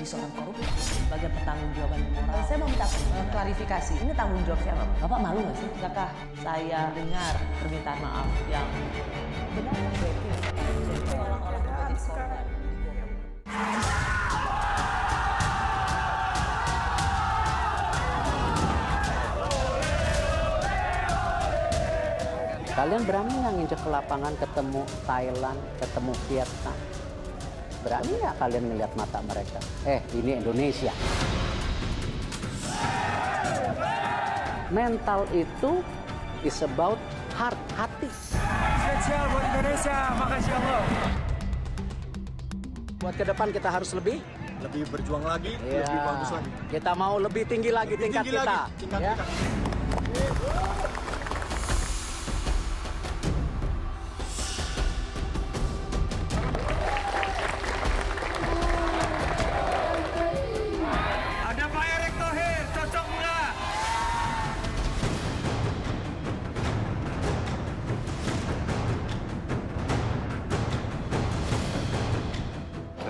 seorang koruptor sebagai pertanggungjawaban moral. Saya mau minta klarifikasi, ini tanggung jawab siapa? Bapak malu nggak sih? Apakah saya dengar permintaan maaf yang benar seolah-olah menjadi korban? Kalian berani nggak nginjek ke lapangan ketemu Thailand, ketemu Vietnam? Berani nggak kalian ngeliat mata mereka? Ini Indonesia. Mental itu is about heart, hati. Spesial buat Indonesia, makasih Allah. Buat ke depan kita harus lebih Berjuang lagi, ya, lebih bagus lagi. kita mau lebih tinggi lagi Lebih tingkat tinggi kita. lagi, tingkat Ya. kita. Ada Pak Erick Thohir, cocok nggak?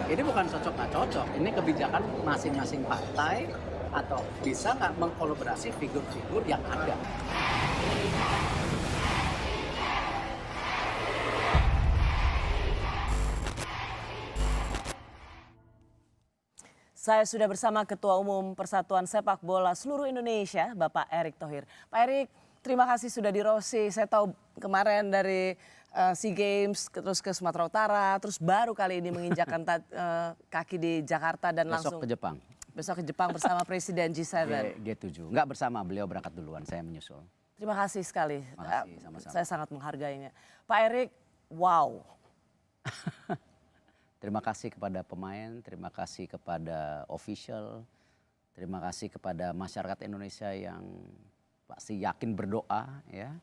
Ini bukan cocok nggak cocok, ini kebijakan masing-masing partai atau bisa nggak mengkolaborasi figur-figur yang ada. Saya sudah bersama Ketua Umum Persatuan Sepak Bola Seluruh Indonesia, Bapak Erick Thohir. Pak Erick, terima kasih sudah di Rossi. Saya tahu kemarin dari SEA Games terus ke Sumatera Utara, terus baru kali ini menginjakkan kaki di Jakarta dan Besok langsung ke Jepang. besok ke Jepang bersama Presiden G7. G7. Nggak bersama, beliau berangkat duluan, saya menyusul. Terima kasih sekali. Makasih, sama-sama. Saya sangat menghargainya. Pak Erick, wow. Terima kasih kepada pemain, terima kasih kepada official, terima kasih kepada masyarakat Indonesia yang pasti yakin berdoa ya.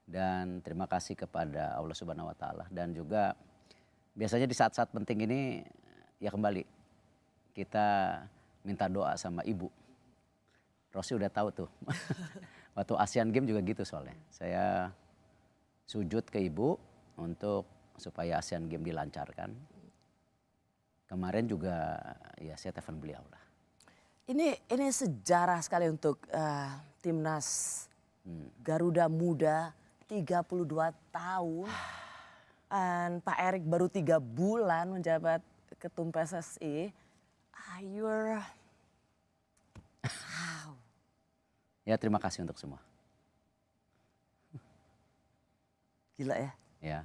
Dan terima kasih kepada Allah Subhanahu wa taala dan juga biasanya di saat-saat penting ini ya kembali kita minta doa sama Ibu. Rossi udah tahu tuh. Waktu Asian Games juga gitu soalnya. Saya sujud ke Ibu untuk supaya Asian Games dilancarkan. Kemarin juga ya saya telepon beliau lah. Ini sejarah sekali untuk timnas Garuda Muda 32 tahun. Dan Pak Erick baru 3 bulan menjabat ketum PSSI. Wow. Ya terima kasih untuk semua. Gila ya.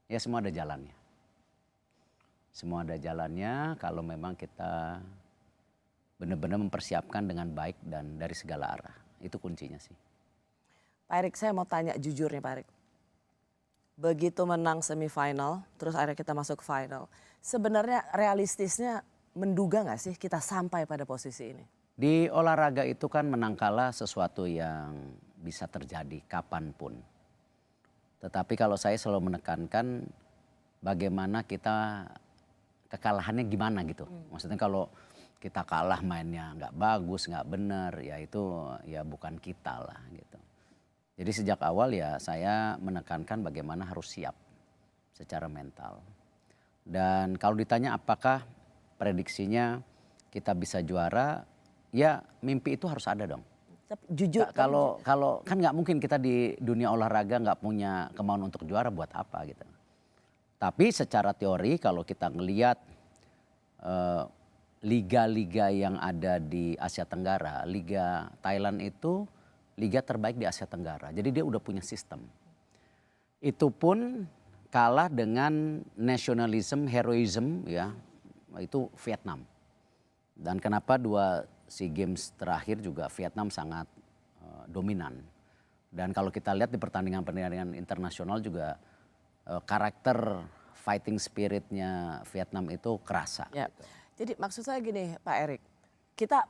Ya semua ada jalannya. Semua ada jalannya kalau memang kita benar-benar mempersiapkan dengan baik dan dari segala arah. Itu kuncinya sih. Pak Erick, saya mau tanya jujur nih Pak Erick. Begitu menang semifinal, terus akhirnya kita masuk final. Sebenarnya realistisnya menduga nggak sih kita sampai pada posisi ini? Di olahraga itu kan menang kalah sesuatu yang bisa terjadi kapanpun. Tetapi kalau saya selalu menekankan bagaimana kita kekalahannya gimana gitu. Maksudnya kalau kita kalah mainnya nggak bagus, nggak benar, ya itu ya bukan kita lah gitu. Jadi sejak awal ya saya menekankan bagaimana harus siap secara mental. Dan kalau ditanya apakah prediksinya kita bisa juara, ya mimpi itu harus ada dong. Jujur. Kalau kan nggak mungkin kita di dunia olahraga nggak punya kemauan untuk juara buat apa gitu. Tapi secara teori kalau kita ngelihat liga-liga yang ada di Asia Tenggara, Liga Thailand itu liga terbaik di Asia Tenggara. Jadi dia udah punya sistem. Itu pun kalah dengan nationalism, heroism ya, itu Vietnam. Dan kenapa 2 SEA Games terakhir juga Vietnam sangat dominan. Dan kalau kita lihat di pertandingan-pertandingan internasional juga karakter fighting spiritnya Vietnam itu kerasa. Ya. Jadi maksud saya gini Pak Erick, kita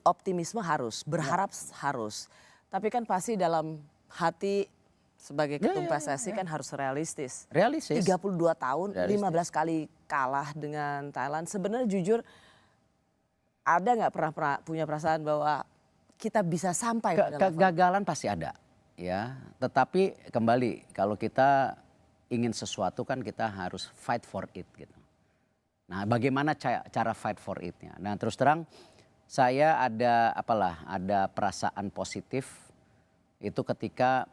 optimisme harus, berharap harus. Tapi kan pasti dalam hati sebagai ketum PSSI kan harus realistis. Realistis. 32 tahun, Realistis. 15 kali kalah dengan Thailand. Sebenarnya jujur ada nggak pernah punya perasaan bahwa kita bisa sampai pada level? Kegagalan pasti ada ya. Tetapi kembali kalau kita ingin sesuatu kan kita harus fight for it gitu. Nah, bagaimana cara fight for it-nya? Nah, terus terang saya ada perasaan positif itu ketika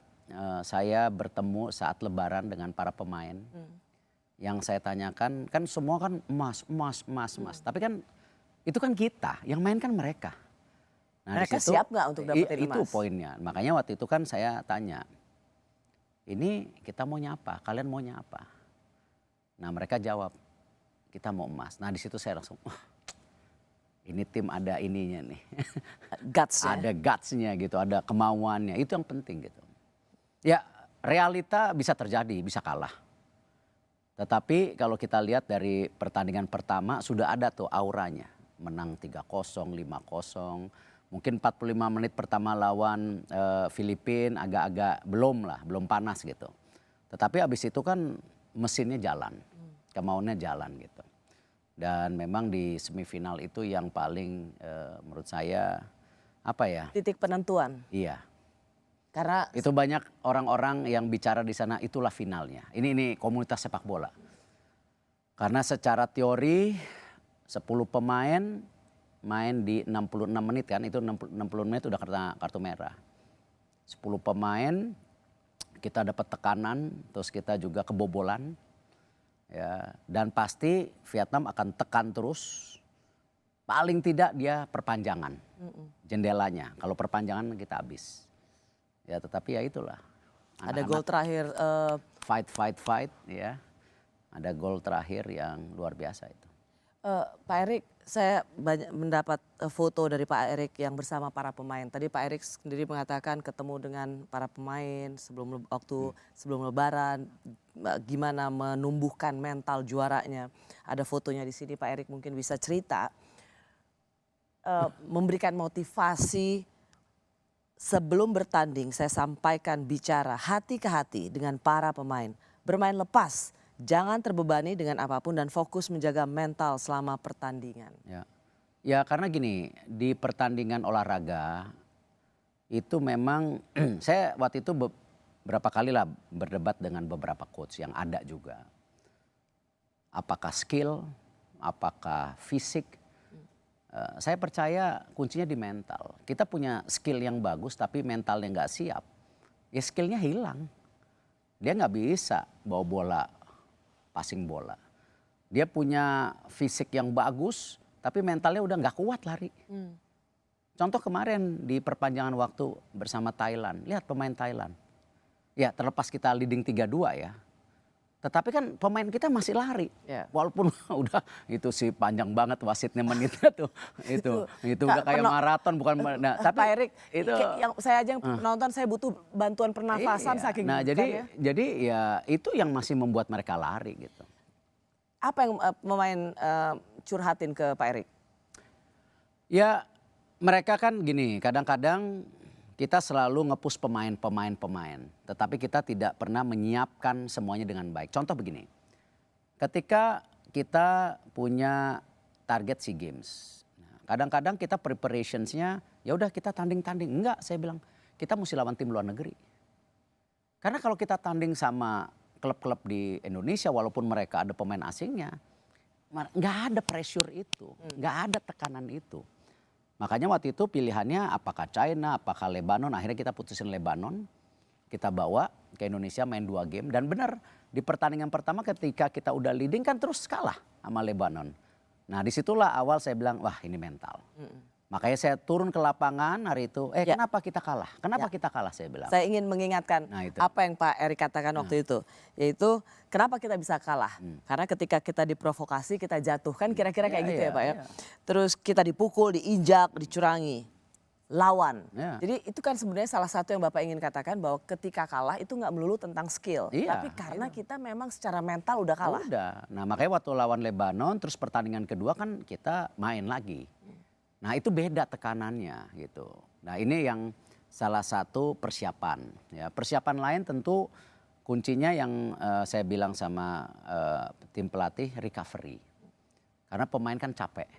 saya bertemu saat Lebaran dengan para pemain. Yang saya tanyakan kan semua kan emas. Tapi kan itu kan kita, yang main kan mereka. Nah, Mereka di situ, siap nggak untuk dapetin Itu emas? poinnya. Makanya waktu itu kan saya tanya, ini kita maunya apa? Kalian maunya apa? Nah, mereka jawab, kita mau emas. Nah, di situ saya langsung, wah, ini tim ada ininya nih. Guts ya? Ada gutsnya gitu, ada kemauannya. Itu yang penting gitu. Ya, realita bisa terjadi, bisa kalah. Tetapi kalau kita lihat dari pertandingan pertama sudah ada tuh auranya. Menang 3-0, 5-0. Mungkin 45 menit pertama lawan Filipina agak-agak belum panas gitu. Tetapi abis itu kan mesinnya jalan, kemauannya jalan gitu. Dan memang di semifinal itu yang paling menurut saya Titik penentuan. Iya. Karena Itu banyak orang-orang yang bicara di sana itulah finalnya. Ini komunitas sepak bola. Karena secara teori 10 pemain main di 66 menit kan, itu 60 menit udah kartu merah. 10 pemain kita dapat tekanan, terus kita juga kebobolan. Ya, dan pasti Vietnam akan tekan terus. Paling tidak dia perpanjangan jendelanya. Kalau perpanjangan kita habis. Ya, tetapi ya itulah. ada gol terakhir Fight ya. Ada gol terakhir yang luar biasa itu. Pak Erik, saya banyak mendapat foto dari Pak Erik yang bersama para pemain. Tadi Pak Erik sendiri mengatakan ketemu dengan para pemain sebelum Lebaran, gimana menumbuhkan mental juaranya. Ada fotonya di sini, Pak Erik mungkin bisa cerita, memberikan motivasi sebelum bertanding. Saya sampaikan bicara hati ke hati dengan para pemain, bermain lepas. Jangan terbebani dengan apapun dan fokus menjaga mental selama pertandingan. Ya karena gini, di pertandingan olahraga itu memang saya waktu itu berapa kali lah berdebat dengan beberapa coach yang ada juga. Apakah skill, apakah fisik. Saya percaya kuncinya di mental. Kita punya skill yang bagus tapi mentalnya nggak siap. Ya skillnya hilang. Dia nggak bisa bawa bola. Passing bola. Dia punya fisik yang bagus, tapi mentalnya udah nggak kuat lari. Contoh kemarin di perpanjangan waktu bersama Thailand, lihat pemain Thailand. Ya terlepas kita leading 3-2 ya, tetapi kan pemain kita masih lari. Ya. Walaupun udah itu sih panjang banget wasitnya menitnya tuh, itu udah kayak maraton bukan. Nah, tapi Pak Erik, itu yang saya aja yang nonton saya butuh bantuan pernafasan iya. saking Nah bukannya. jadi ya itu yang masih membuat mereka lari gitu. Apa yang pemain curhatin ke Pak Erik? Ya mereka kan gini, kadang-kadang kita selalu nge-push pemain. Tetapi kita tidak pernah menyiapkan semuanya dengan baik. Contoh begini, ketika kita punya target SEA Games. Kadang-kadang kita preparationsnya ya udah kita tanding-tanding. Enggak, saya bilang kita mesti lawan tim luar negeri. Karena kalau kita tanding sama klub-klub di Indonesia walaupun mereka ada pemain asingnya. Nggak ada pressure itu, nggak ada tekanan itu. Makanya waktu itu pilihannya apakah China, apakah Lebanon. Akhirnya kita putusin Lebanon. Kita bawa ke Indonesia main 2 game. Dan benar di pertandingan pertama ketika kita udah leading kan terus kalah sama Lebanon. Nah disitulah awal saya bilang wah ini mental. Makanya saya turun ke lapangan hari itu. Kenapa kita kalah? Kenapa kita kalah saya bilang. Saya ingin mengingatkan apa yang Pak Erik katakan waktu itu. Yaitu kenapa kita bisa kalah. Karena ketika kita diprovokasi kita jatuh. Kan kira-kira kayak gitu ya Pak ya. Terus kita dipukul, diinjak, dicurangi. Lawan. Jadi itu kan sebenarnya salah satu yang Bapak ingin katakan bahwa ketika kalah itu nggak melulu tentang skill. Tapi karena kita memang secara mental udah kalah. Udah. Nah makanya waktu lawan Lebanon terus pertandingan kedua kan kita main lagi. Nah itu beda tekanannya gitu. Nah ini yang salah satu persiapan. Ya, persiapan lain tentu kuncinya yang saya bilang sama tim pelatih recovery. Karena pemain kan capek.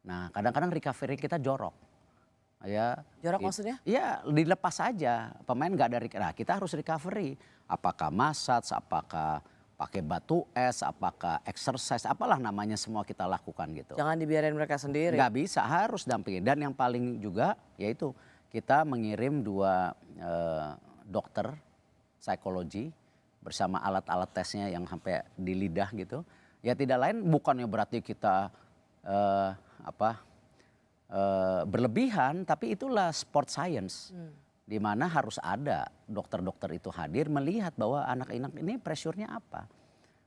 Nah kadang-kadang recovery kita jorok. Ya, jorok maksudnya? Iya dilepas saja. Pemain nggak ada. Nah kita harus recovery. Apakah massage, apakah pakai batu es, apakah exercise, apalah namanya semua kita lakukan gitu. Jangan dibiarin mereka sendiri. Nggak bisa, harus dampingi. Dan yang paling juga yaitu kita mengirim 2 dokter psikologi bersama alat-alat tesnya yang sampai di lidah gitu. Ya tidak lain bukannya berarti kita berlebihan, tapi itulah sport science. Di mana harus ada dokter-dokter itu hadir melihat bahwa anak-anak ini pressure-nya apa.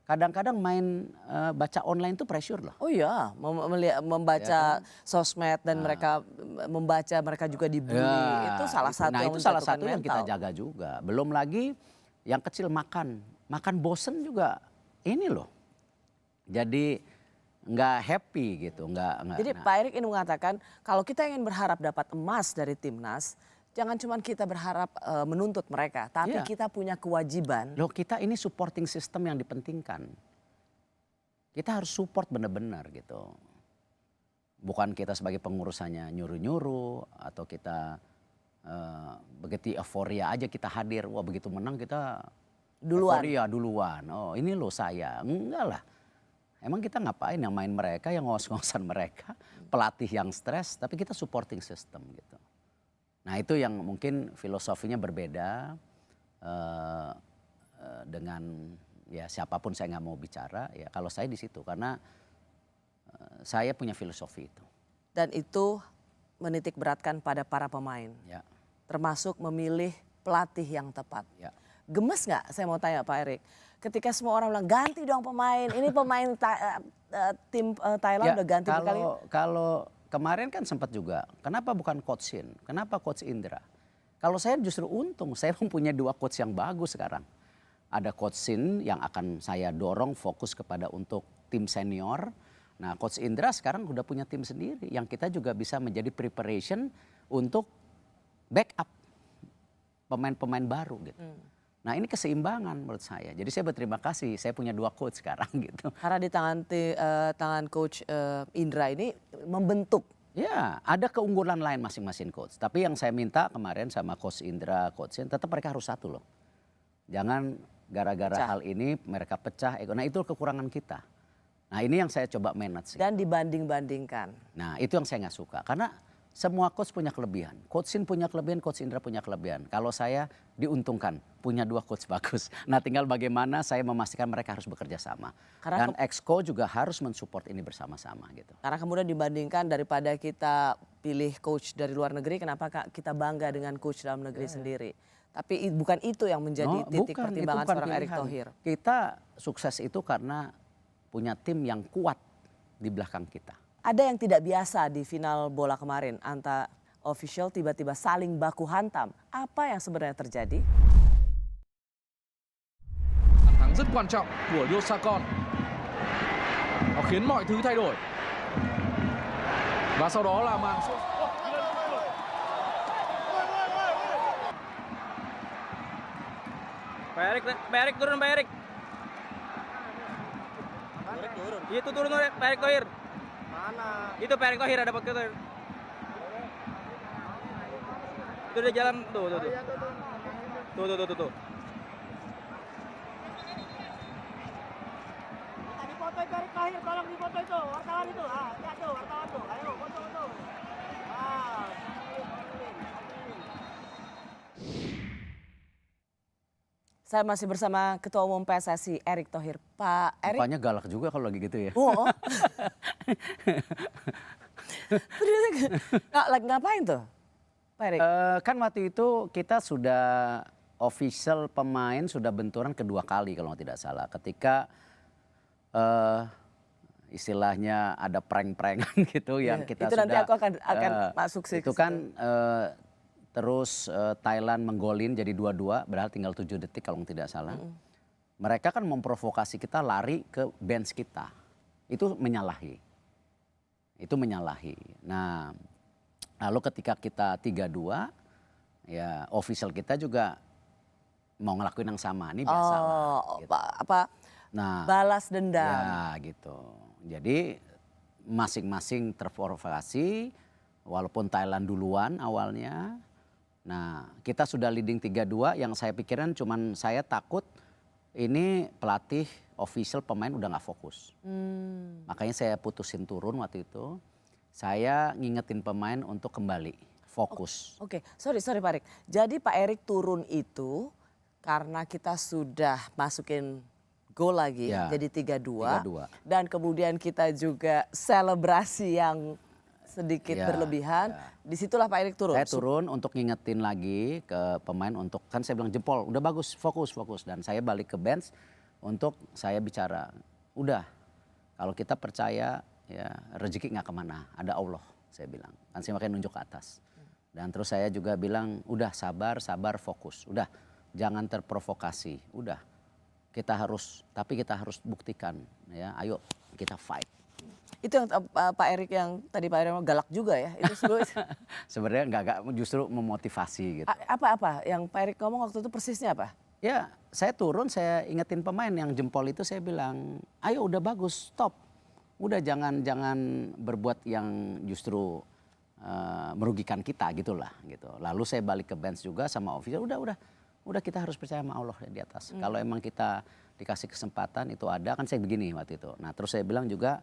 Kadang-kadang main baca online itu pressure loh. Oh iya, membaca sosmed dan mereka membaca, mereka juga dibully. Ya, Itu salah satu nah yang itu salah menjatuhkan satu yang kita mental. jaga juga. Belum lagi yang kecil makan bosen juga ini loh. Jadi nggak happy gitu, nggak. Jadi Nah, Pak Erik ini mengatakan kalau kita ingin berharap dapat emas dari timnas, jangan cuma kita berharap menuntut mereka, tapi Iya. kita punya kewajiban. loh kita ini supporting system yang dipentingkan. Kita harus support benar-benar gitu. Bukan kita sebagai pengurusannya nyuruh-nyuruh atau kita begitu euforia aja kita hadir. Wah begitu menang kita Duluan. euforia duluan. Oh ini loh saya. Enggak lah. Emang kita ngapain yang main mereka, yang ngos-ngosan mereka. Pelatih yang stres tapi kita supporting system gitu. Nah itu yang mungkin filosofinya berbeda dengan ya siapapun saya nggak mau bicara. Ya kalau saya di situ karena saya punya filosofi itu. Dan itu menitik beratkan pada para pemain. Ya, Termasuk memilih pelatih yang tepat. ya. Gemes nggak, saya mau tanya Pak Erik. Ketika semua orang bilang ganti dong pemain. Ini pemain tim Thailand Ya, udah ganti berkali. kalau kemarin kan sempat juga. Kenapa bukan Coach Shin? Kenapa Coach Indra? Kalau saya justru untung, saya mempunyai 2 coach yang bagus sekarang. Ada Coach Shin yang akan saya dorong fokus kepada untuk tim senior. Nah Coach Indra sekarang udah punya tim sendiri yang kita juga bisa menjadi preparation untuk backup pemain-pemain baru gitu. Nah ini keseimbangan menurut saya. Jadi saya berterima kasih, saya punya 2 coach sekarang gitu. Karena di tangan Coach Indra ini membentuk. Ya, ada keunggulan lain masing-masing coach. Tapi yang saya minta kemarin sama Coach Indra, Coach Shin, tetap mereka harus satu loh. Jangan gara-gara Pecah. hal ini mereka pecah. Nah itu kekurangan kita. Nah ini yang saya coba manage. Dan dibanding-bandingkan. Nah itu yang saya nggak suka. Karena semua coach punya kelebihan. Coach Shin punya kelebihan, Coach Indra punya kelebihan. Kalau saya diuntungkan, punya 2 coach bagus. Nah tinggal bagaimana saya memastikan mereka harus bekerja sama. Karena Dan exco juga harus mensupport ini bersama-sama gitu. Karena kemudian dibandingkan daripada kita pilih coach dari luar negeri, kenapa kita bangga dengan coach dalam negeri sendiri. Tapi bukan itu yang menjadi titik Bukan, itu pertimbangan bukan seorang Erick pilihan. Thohir. Kita sukses itu karena punya tim yang kuat di belakang kita. Ada yang tidak biasa di final bola kemarin. Antara official tiba-tiba saling baku hantam. Apa yang sebenarnya terjadi? Bàn thắng rất quan trọng của Yosakon. Nó khiến mọi thứ thay đổi. Và sau đó là màn sút. Pak Erik turun, Pak Erik. Itu turun, Pak Erik Thohir. Mana? Itu Pak Erik Thohir ada Pak Thohir. Itu dia jalan tuh. Tuh. Dipoto itu Erick Thohir, tolong dipoto itu, wartawan itu. Ah, lihat tuh, wartawan tuh. Ayo, foto. Ah. Saya masih bersama Ketua Umum PSSI Erick Thohir. Pak Erick. Mukanya galak juga kalau lagi gitu ya. Oh. Lagi ngapain tuh Pak Erick? Kan waktu itu kita sudah official pemain sudah benturan kedua kali kalau tidak salah. Ketika istilahnya ada prank-prankan gitu yang kita Itu sudah. nanti aku akan masuk sih. Itu ke kan situ. terus Thailand menggolin jadi 2-2 padahal tinggal 7 detik kalau tidak salah. Mereka kan memprovokasi kita lari ke bench kita. Itu menyalahi. Nah, lalu ketika kita 3-2 ya official kita juga mau ngelakuin yang sama. Ini biasa lah. Gitu. Nah, Balas dendam. ya gitu. Jadi masing-masing terprovokasi walaupun Thailand duluan awalnya. Nah kita sudah leading 3-2 yang saya pikiran cuman saya takut ini pelatih, official, pemain udah nggak fokus. Makanya saya putusin turun waktu itu. Saya ngingetin pemain untuk kembali fokus. Oke, sorry Pak Erik. Jadi Pak Erik turun itu karena kita sudah masukin gol lagi, Ya, jadi 3-2. 3-2. Dan kemudian kita juga selebrasi yang sedikit Ya, berlebihan. ya. Disitulah Pak Erik turun. Saya turun untuk ngingetin lagi ke pemain untuk, kan saya bilang jempol, udah bagus, fokus. Dan saya balik ke bench untuk saya bicara, udah kalau kita percaya ya rezeki nggak kemana, ada Allah, saya bilang. Kan saya makanya nunjuk ke atas. Dan terus saya juga bilang, udah sabar, fokus. Udah jangan terprovokasi, udah kita harus buktikan ya, ayo kita fight. Itu yang Pak Erik yang tadi Pak Erik galak juga ya. Itu Sebenarnya nggak justru memotivasi gitu. apa yang Pak Erik ngomong waktu itu persisnya apa? Ya saya turun, saya ingetin pemain yang jempol itu, saya bilang ayo udah bagus, stop. Udah jangan berbuat yang justru merugikan kita gitulah gitu. Lalu saya balik ke bench juga sama official, udah kita harus percaya sama Allah di atas. Kalau emang kita dikasih kesempatan itu ada, kan saya begini waktu itu. Nah terus saya bilang juga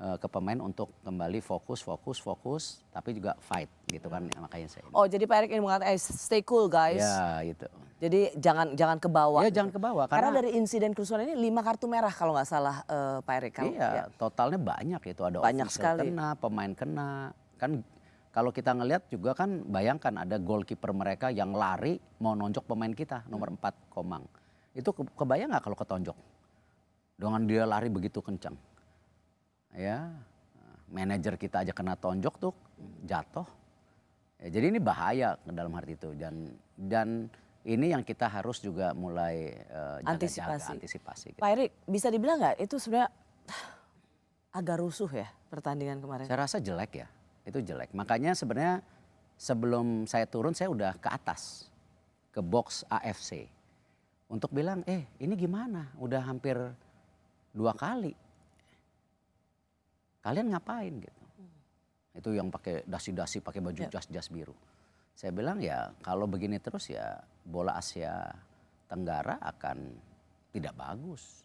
ke pemain untuk kembali fokus, tapi juga fight gitu kan, makanya saya. Oh jadi Pak Erik ini mengatakan stay cool guys. Ya itu. Jadi jangan ke bawah. Ya jangan ke bawah. Karena dari insiden kerusuhan ini 5 kartu merah kalau nggak salah Pak Erik. Iya, totalnya banyak itu, ada banyak official sekali. kena, pemain kena. Kan kalau kita ngelihat juga kan, bayangkan ada goalkeeper mereka yang lari mau nonjok pemain kita nomor 4 Komang. Itu kebayang nggak kalau ketonjok? Dengan dia lari begitu kencang. Ya, manajer kita aja kena tonjok tuh, jatuh. Ya, jadi ini bahaya ke dalam arti itu, dan ini yang kita harus juga mulai antisipasi. Gitu. Pak Erik, bisa dibilang nggak itu sebenarnya agak rusuh ya pertandingan kemarin? Saya rasa jelek ya, itu jelek. Makanya sebenarnya sebelum saya turun, saya udah ke atas, ke box AFC. Untuk bilang, ini gimana, udah hampir 2 kali. Kalian ngapain gitu. Itu yang pakai dasi-dasi, pakai baju jas-jas biru. Saya bilang ya kalau begini terus ya bola Asia Tenggara akan tidak bagus.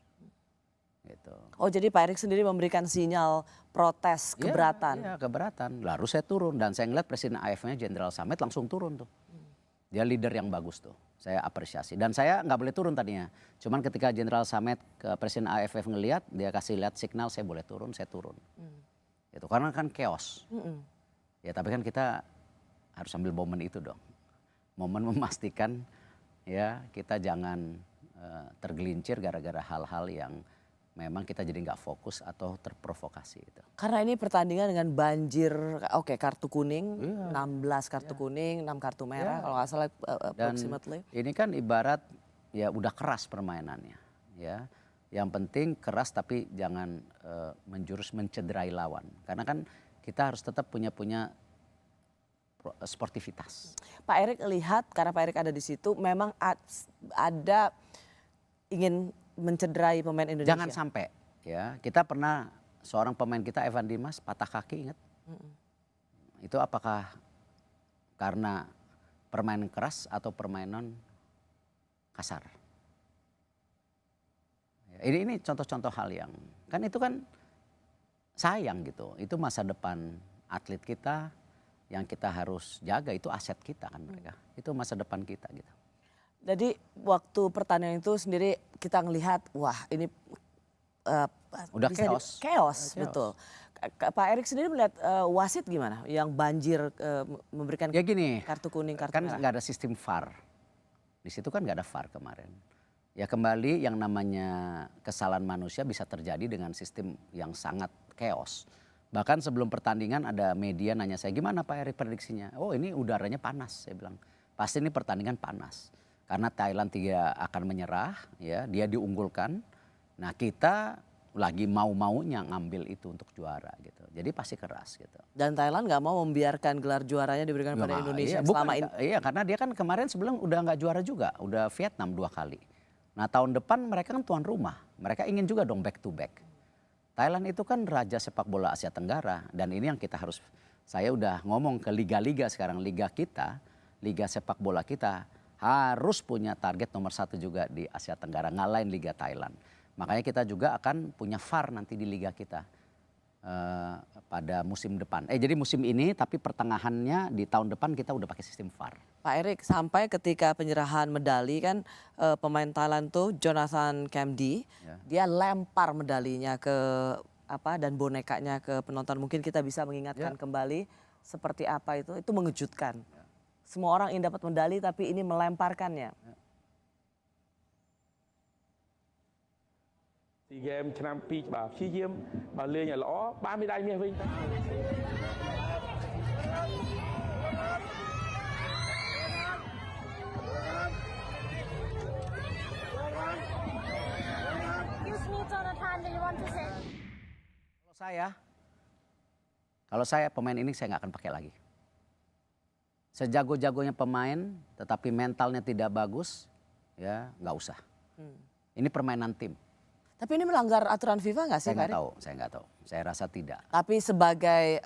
Gitu. Oh jadi Pak Erik sendiri memberikan sinyal protes, keberatan. Iya, keberatan. Lalu saya turun dan saya ngeliat Presiden AFF-nya Jenderal Samet langsung turun tuh. Dia leader yang bagus tuh, saya apresiasi. Dan saya nggak boleh turun tadinya. Cuman ketika Jenderal Samet ke Presiden AFF ngeliat, dia kasih lihat signal saya boleh turun, saya turun. Itu karena kan chaos. Ya tapi kan kita harus ambil momen itu dong. Momen memastikan ya kita jangan tergelincir gara-gara hal-hal yang memang kita jadi nggak fokus atau terprovokasi itu. Karena ini pertandingan dengan banjir, kartu kuning, 16 kartu kuning, 6 kartu merah kalau nggak salah approximately. Ini kan ibarat ya udah keras permainannya ya. Yang penting keras tapi jangan menjurus mencederai lawan. Karena kan kita harus tetap punya sportivitas. Pak Erik lihat karena Pak Erik ada di situ memang ada ingin mencederai pemain Indonesia. Jangan sampai ya. Kita pernah seorang pemain kita Evan Dimas patah kaki, ingat? Itu apakah karena permainan keras atau permainan kasar? Ya, ini contoh-contoh hal yang kan itu kan sayang gitu. Itu masa depan atlet kita yang kita harus jaga, itu aset kita kan mereka. Itu masa depan kita gitu. Jadi waktu pertandingan itu sendiri kita ngelihat wah ini udah chaos, betul. Pak Erik sendiri melihat wasit gimana yang banjir memberikan ya gini, kartu kuning, kartu kan merah. nggak ada sistem VAR. Di situ kan nggak ada VAR kemarin. Ya kembali yang namanya kesalahan manusia bisa terjadi dengan sistem yang sangat chaos. Bahkan sebelum pertandingan ada media nanya saya, gimana Pak Erik prediksinya? Oh ini udaranya panas, saya bilang. Pasti ini pertandingan panas. Karena Thailand akan menyerah, ya dia diunggulkan. Nah kita lagi mau-maunya ngambil itu untuk juara gitu. Jadi pasti keras gitu. Dan Thailand nggak mau membiarkan gelar juaranya diberikan pada Indonesia selama ini. Iya karena dia kan kemarin sebelum udah nggak juara juga, udah Vietnam 2 kali. Nah tahun depan mereka kan tuan rumah, mereka ingin juga dong back to back. Thailand itu kan raja sepak bola Asia Tenggara dan ini yang kita harus, saya udah ngomong ke liga-liga sekarang, liga kita, liga sepak bola kita harus punya target nomor 1 juga di Asia Tenggara, ngalahin Liga Thailand. Makanya kita juga akan punya VAR nanti di liga kita pada musim depan. Jadi musim ini tapi pertengahannya di tahun depan kita udah pakai sistem VAR. Pak Erik, sampai ketika penyerahan medali kan pemain Thailand tuh Jonathan Kamdi, dia lempar medalinya ke dan bonekanya ke penonton. Mungkin kita bisa mengingatkan kembali seperti apa itu mengejutkan. Semua orang ingin dapat medali tapi ini melemparkannya. SEA Games ឆ្នាំ2បាទព្យាយាមបើលេងឲ្យល្អបានមេដាយមាសវិញ Use me Jonathan, do you want to say? Kalau saya pemain ini saya nggak akan pakai lagi. Sejago-jagonya pemain, tetapi mentalnya tidak bagus, ya nggak usah. Ini permainan tim. Tapi ini melanggar aturan FIFA nggak sih, Pak Erik? Saya nggak tahu. Saya rasa tidak. Tapi sebagai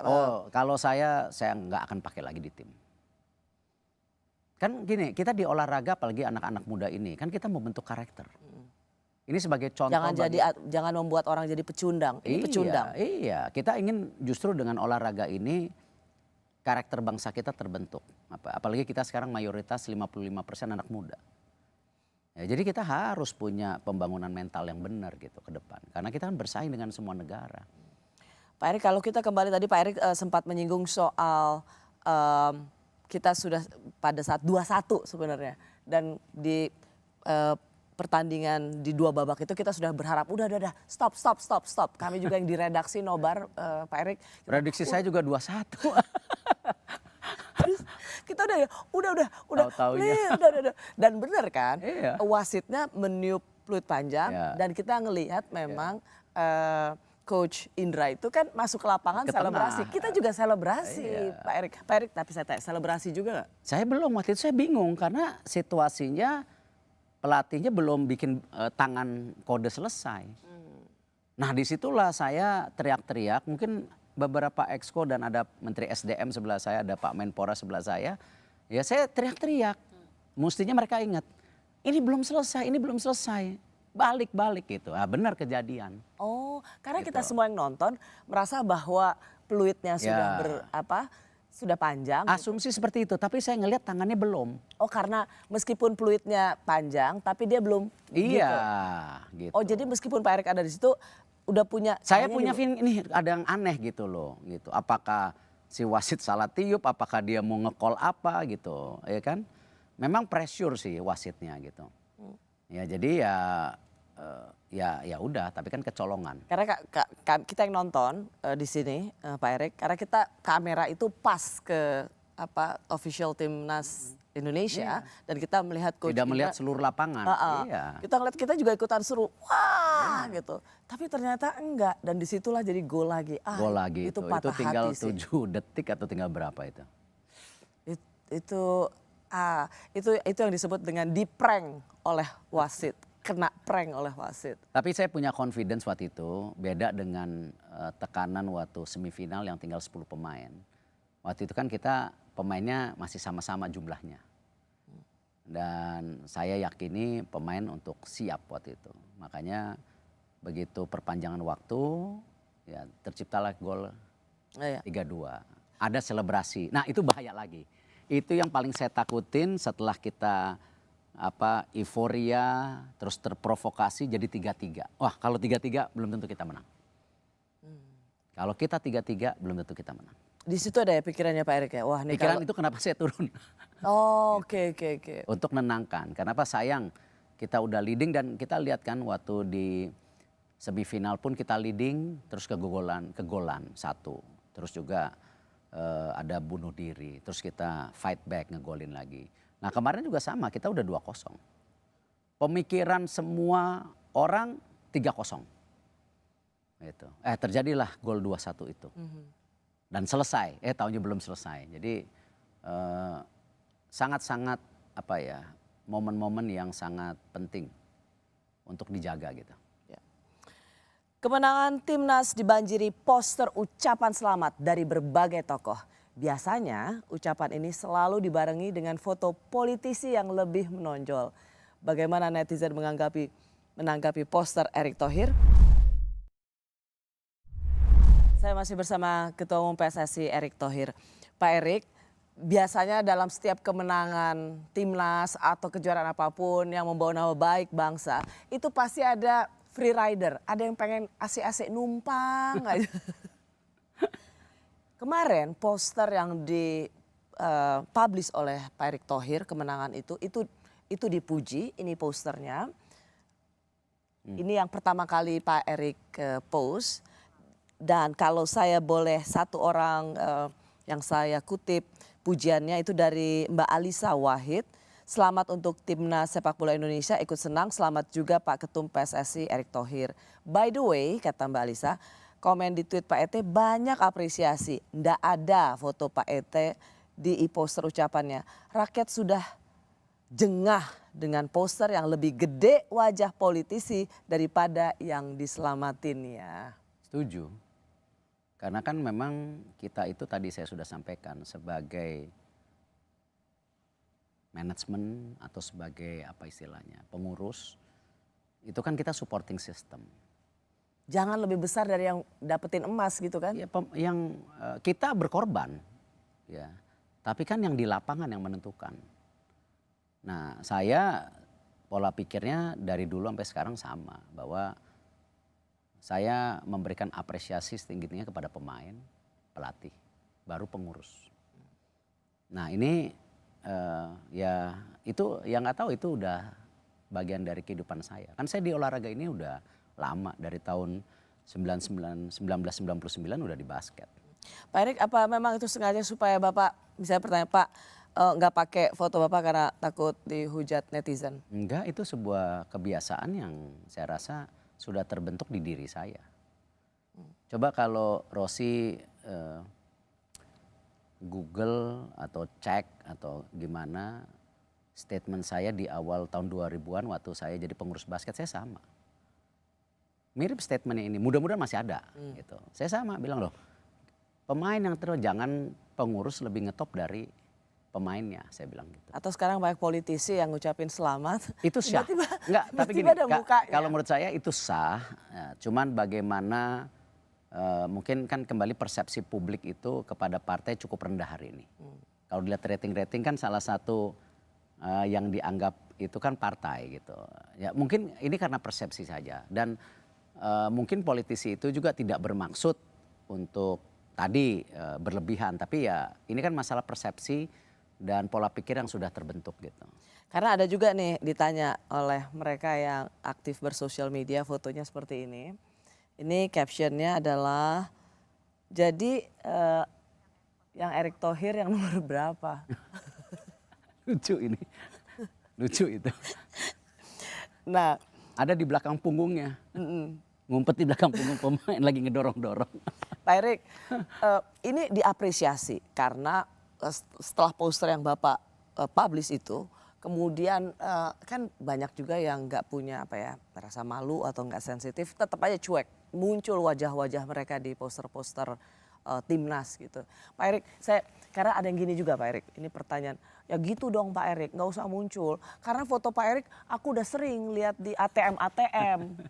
Kalau saya nggak akan pakai lagi di tim. Kan gini, kita di olahraga apalagi anak-anak muda ini, kan kita membentuk karakter. Ini sebagai contoh. Jangan membuat orang jadi pecundang. Ini pecundang. Iya, kita ingin justru dengan olahraga ini karakter bangsa kita terbentuk. Apalagi kita sekarang mayoritas 55% anak muda. Ya, jadi kita harus punya pembangunan mental yang benar gitu ke depan. Karena kita kan bersaing dengan semua negara. Pak Erik, kalau kita kembali tadi Pak Erik sempat menyinggung soal kita sudah pada saat 2-1 sebenarnya. Dan di pertandingan di 2 babak itu kita sudah berharap udah stop. Kami juga yang di redaksi Nobar Pak Erik. Prediksi saya juga 2-1. Kita udah. Tahu-taunya. Udah. Dan benar kan, Iya. wasitnya meniup peluit panjang Iya. dan kita ngelihat memang Coach Indra itu kan masuk ke lapangan Ke tengah. selebrasi. Kita juga selebrasi, Iya. Pak Erik. Pak Erik, tapi saya tanya, selebrasi juga nggak? Saya belum, waktu itu saya bingung karena situasinya pelatihnya belum bikin tangan kode selesai. Nah disitulah saya teriak-teriak, mungkin beberapa exco dan ada Menteri SDM sebelah saya, ada Pak Menpora sebelah saya. Ya saya teriak-teriak, mestinya mereka ingat, ini belum selesai. Balik gitu, benar kejadian. Oh, karena Gitu. kita semua yang nonton merasa bahwa peluitnya sudah sudah panjang. Asumsi seperti itu, tapi saya ngelihat tangannya belum. Oh, karena meskipun peluitnya panjang, tapi dia belum. Iya, gitu. Oh, jadi meskipun Pak Erik ada di situ, udah punya. Saya kayaknya punya di- feeling ini ada yang aneh gitu loh, gitu. Apakah si wasit salah tiup, apakah dia mau nge-call apa gitu, ya kan? Memang pressure sih wasitnya gitu. Ya jadi ya udah, tapi kan kecolongan. Karena kita yang nonton di sini, Pak Erik, karena kita kamera itu pas ke official timnas Indonesia dan kita melihat coach Tidak melihat Indra. seluruh lapangan. Iya. Kita ngeliat kita juga ikutan seru, wah gitu. Tapi ternyata enggak dan disitulah jadi gol lagi. Gol lagi itu patah tinggal hati sih. 7 detik atau tinggal berapa itu? Itu yang disebut dengan di-prank oleh wasit, kena prank oleh wasit. Tapi saya punya confidence waktu itu, beda dengan tekanan waktu semifinal yang tinggal 10 pemain. Waktu itu kan kita pemainnya masih sama-sama jumlahnya. Dan saya yakini pemain untuk siap waktu itu. Makanya begitu perpanjangan waktu, ya terciptalah gol 3-2. Ada selebrasi. Nah itu bahaya lagi. Itu yang paling saya takutin setelah kita euforia terus terprovokasi jadi 3-3. Wah kalau 3-3 belum tentu kita menang. Kalau kita 3-3 belum tentu kita menang. Di situ ada ya pikirannya Pak Erik ya. Wah, nih Pikiran itu kenapa saya turun. Oh, oke. Untuk menenangkan. Kenapa sayang kita udah leading dan kita lihat kan waktu di semifinal pun kita leading terus kegolan 1. Terus juga ada bunuh diri. Terus kita fight back ngegolin lagi. Nah kemarin juga sama kita udah 2-0. Pemikiran semua orang 3-0. Gitu. Terjadilah gol 2-1 itu. Dan selesai, tahunnya belum selesai. Jadi sangat-sangat momen-momen yang sangat penting untuk dijaga gitu. Kemenangan timnas dibanjiri poster ucapan selamat dari berbagai tokoh. Biasanya ucapan ini selalu dibarengi dengan foto politisi yang lebih menonjol. Bagaimana netizen menanggapi poster Erick Thohir? Saya masih bersama Ketua Umum PSSI Erick Thohir. Pak Erick, biasanya dalam setiap kemenangan timnas atau kejuaraan apapun yang membawa nama baik bangsa, itu pasti ada free rider, ada yang pengen asik-asik numpang aja. Kemarin poster yang dipublish oleh Pak Erick Thohir kemenangan itu dipuji, ini posternya. Ini yang pertama kali Pak Erick post. Dan kalau saya boleh satu orang yang saya kutip pujiannya itu dari Mbak Alisa Wahid. Selamat untuk Timnas Sepak Bola Indonesia, ikut senang. Selamat juga Pak Ketum PSSI Erick Thohir. By the way, kata Mbak Alisa, komen di tweet Pak Ete banyak apresiasi. Nggak ada foto Pak Ete di poster ucapannya. Rakyat sudah jengah dengan poster yang lebih gede wajah politisi daripada yang diselamatin ya. Setuju. Karena kan memang kita itu tadi saya sudah sampaikan sebagai manajemen atau sebagai apa istilahnya pengurus, itu kan kita supporting system. Jangan lebih besar dari yang dapetin emas gitu kan? Ya, kita berkorban, ya. Tapi kan yang di lapangan yang menentukan. Nah, saya pola pikirnya dari dulu sampai sekarang sama, bahwa saya memberikan apresiasi setinggi-tingginya kepada pemain, pelatih, baru pengurus. Nah ini ya itu yang nggak tahu itu udah bagian dari kehidupan saya. Kan saya di olahraga ini udah lama, dari tahun 1999 udah di basket. Pak Erick, apa memang itu sengaja supaya Bapak, misalnya pertanyaan Pak, nggak pakai foto Bapak karena takut dihujat netizen? Enggak, itu sebuah kebiasaan yang saya rasa sudah terbentuk di diri saya. Coba kalau Rosi Google atau cek atau gimana statement saya di awal tahun 2000-an waktu saya jadi pengurus basket, saya sama. Mirip statementnya ini, mudah-mudahan masih ada. Gitu. Saya sama bilang loh, pemain yang terus jangan pengurus lebih ngetop dari pemainnya, saya bilang gitu. Atau sekarang banyak politisi yang ngucapin selamat. Itu sah. Enggak, tapi gini, kalau menurut saya itu sah. Ya, cuman bagaimana mungkin kan kembali persepsi publik itu kepada partai cukup rendah hari ini. Kalau dilihat rating-rating kan salah satu yang dianggap itu kan partai gitu. Ya mungkin ini karena persepsi saja. Dan mungkin politisi itu juga tidak bermaksud untuk tadi berlebihan. Tapi ya ini kan masalah persepsi dan pola pikir yang sudah terbentuk gitu. Karena ada juga nih ditanya oleh mereka yang aktif bersosial media, fotonya seperti ini. Ini captionnya adalah, jadi yang Erick Thohir yang nomor berapa? Lucu ini, lucu itu. Nah, ada di belakang punggungnya, ngumpet di belakang punggung pemain lagi ngedorong-dorong. Pak Erick, ini diapresiasi karena setelah poster yang Bapak publish itu, kemudian kan banyak juga yang nggak punya apa ya, merasa malu atau nggak sensitif, tetap aja cuek. Muncul wajah-wajah mereka di poster-poster timnas gitu. Pak Erick, karena ada yang gini juga Pak Erick, ini pertanyaan, ya gitu dong Pak Erick, nggak usah muncul. Karena foto Pak Erick aku udah sering lihat di ATM.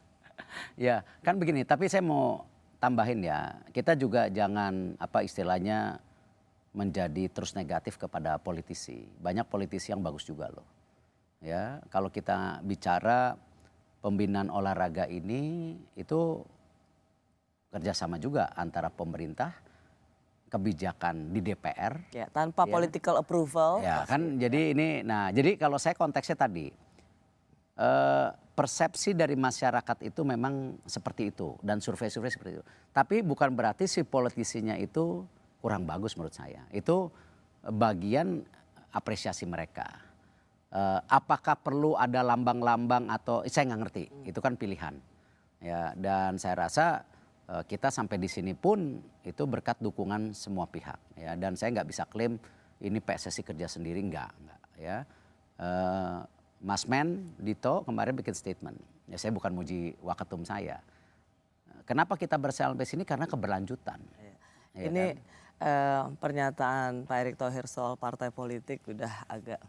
Ya kan begini, tapi saya mau tambahin ya, kita juga jangan apa istilahnya menjadi terus negatif kepada politisi. Banyak politisi yang bagus juga loh. Ya, kalau kita bicara pembinaan olahraga ini itu kerjasama juga antara pemerintah, kebijakan di DPR. Ya, tanpa political approval. Ya kan, jadi ini, nah jadi kalau saya konteksnya tadi, persepsi dari masyarakat itu memang seperti itu dan survei-survei seperti itu. Tapi bukan berarti si politisinya itu kurang bagus menurut saya. Itu bagian apresiasi mereka. Apakah perlu ada lambang-lambang atau saya nggak ngerti. Itu kan pilihan. Ya, dan saya rasa kita sampai di sini pun itu berkat dukungan semua pihak. Ya, dan saya nggak bisa klaim ini PSSI kerja sendiri, enggak. Ya. Mas Men Dito kemarin bikin statement. Ya, saya bukan muji waketum saya. Kenapa kita bersampai sini? Karena keberlanjutan. Ya, ini pernyataan Pak Erick Thohir soal partai politik udah agak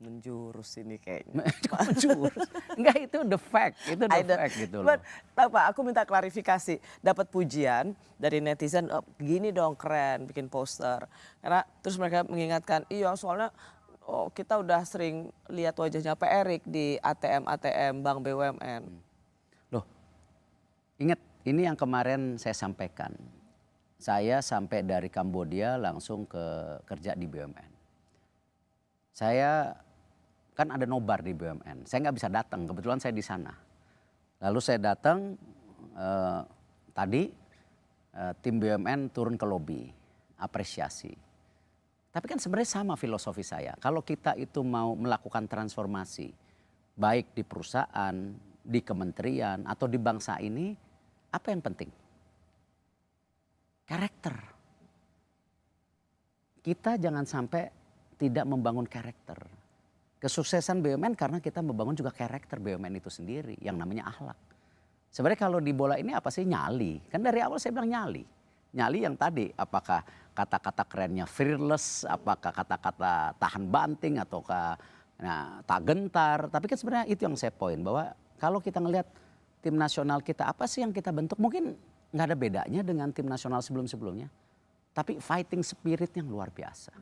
menjurus ini kayaknya. Menjurus. Enggak, itu the fact, itu the fact gitu loh. Pak, aku minta klarifikasi. Dapat pujian dari netizen, oh, gini dong keren bikin poster. Karena terus mereka mengingatkan, iya soalnya kita udah sering lihat wajahnya Pak Erick di ATM bank BUMN. Loh, ingat ini yang kemarin saya sampaikan. Saya sampai dari Kambodia langsung kerja di BUMN. Saya kan ada nobar di BUMN, saya nggak bisa datang, kebetulan saya di sana. Lalu saya datang tadi tim BUMN turun ke lobi, apresiasi. Tapi kan sebenarnya sama filosofi saya, kalau kita itu mau melakukan transformasi, baik di perusahaan, di kementerian, atau di bangsa ini, apa yang penting? Karakter. Kita jangan sampai tidak membangun karakter. Kesuksesan BUMN karena kita membangun juga karakter BUMN itu sendiri yang namanya akhlak. Sebenarnya kalau di bola ini apa sih? Nyali. Kan dari awal saya bilang nyali. Nyali yang tadi apakah kata-kata kerennya fearless, apakah kata-kata tahan banting ataukah tak gentar. Tapi kan sebenarnya itu yang saya poin bahwa kalau kita ngelihat tim nasional kita apa sih yang kita bentuk, mungkin nggak ada bedanya dengan tim nasional sebelum-sebelumnya. Tapi fighting spirit yang luar biasa.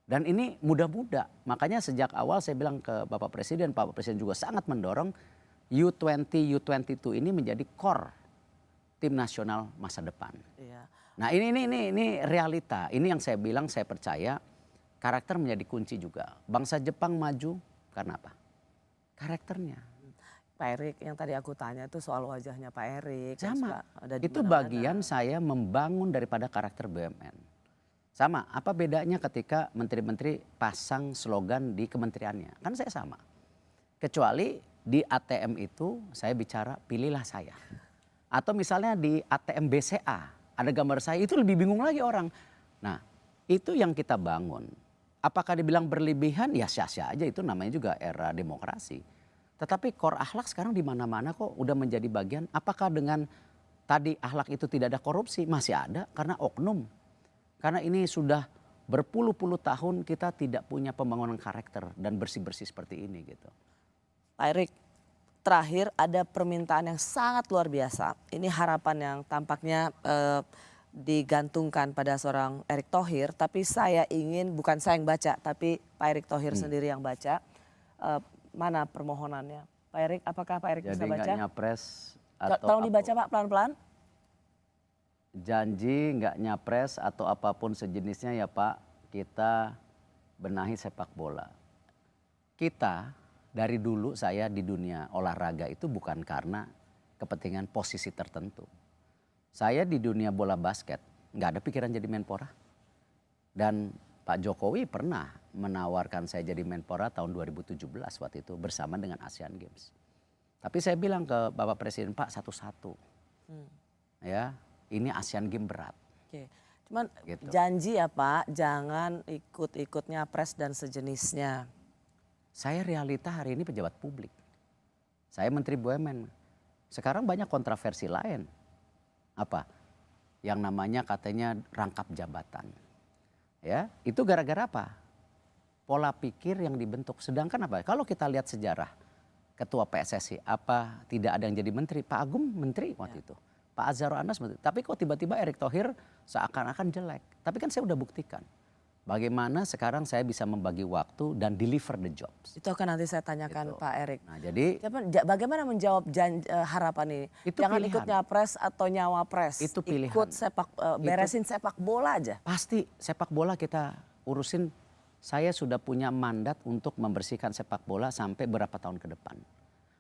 Dan ini muda-muda, makanya sejak awal saya bilang ke Bapak Presiden juga sangat mendorong U20, U22 ini menjadi core tim nasional masa depan. Iya. Nah ini realita, ini yang saya bilang saya percaya karakter menjadi kunci juga. Bangsa Jepang maju karena apa? Karakternya. Pak Erick yang tadi aku tanya itu soal wajahnya Pak Erick. Sama, ada di itu mana-mana. bagian saya membangun daripada karakter BUMN. Sama, apa bedanya ketika menteri-menteri pasang slogan di kementeriannya? Kan saya sama. Kecuali di ATM itu saya bicara pilihlah saya. Atau misalnya di ATM BCA ada gambar saya, itu lebih bingung lagi orang. Nah itu yang kita bangun. Apakah dibilang berlebihan? Ya sia-sia aja, itu namanya juga era demokrasi. Tetapi core akhlak sekarang di mana-mana kok udah menjadi bagian. Apakah dengan tadi akhlak itu tidak ada korupsi? Masih ada karena oknum. Karena ini sudah berpuluh-puluh tahun kita tidak punya pembangunan karakter dan bersih-bersih seperti ini gitu. Pak Erick, terakhir ada permintaan yang sangat luar biasa. Ini harapan yang tampaknya digantungkan pada seorang Erick Thohir. Tapi saya ingin, bukan saya yang baca, tapi Pak Erick Thohir sendiri yang baca. Mana permohonannya? Pak Erick, apakah Pak Erick bisa baca? Jadi nggak nyapres atau tolong dibaca Pak pelan-pelan. Janji nggak nyapres atau apapun sejenisnya ya Pak, kita benahi sepak bola. Kita dari dulu saya di dunia olahraga itu bukan karena kepentingan posisi tertentu. Saya di dunia bola basket nggak ada pikiran jadi Menpora. Dan Pak Jokowi pernah menawarkan saya jadi Menpora tahun 2017 waktu itu bersama dengan Asian Games. Tapi saya bilang ke Bapak Presiden, Pak satu-satu. Ya, ini Asian Games berat. Oke. Cuman Gitu. janji ya Pak, jangan ikut-ikut nyapres dan sejenisnya. Saya realita hari ini pejabat publik. Saya Menteri BUMN. Sekarang banyak kontroversi lain. Apa? Yang namanya katanya rangkap jabatan. Ya, itu gara-gara apa? Pola pikir yang dibentuk. Sedangkan apa? Kalau kita lihat sejarah ketua PSSI, apa tidak ada yang jadi menteri? Pak Agung menteri waktu itu. Pak Azhar Anas menteri. Tapi kok tiba-tiba Erick Thohir seakan-akan jelek. Tapi kan saya udah buktikan. Bagaimana sekarang saya bisa membagi waktu dan deliver the jobs. Itu akan nanti saya tanyakan Gitu. Pak Erick. Nah jadi Bagaimana menjawab harapan ini? Itu Jangan pilihan. ikut nyapres atau nyawapres. Itu pilihan. Ikut beresin sepak bola aja. pasti sepak bola kita urusin. Saya sudah punya mandat untuk membersihkan sepak bola sampai berapa tahun ke depan.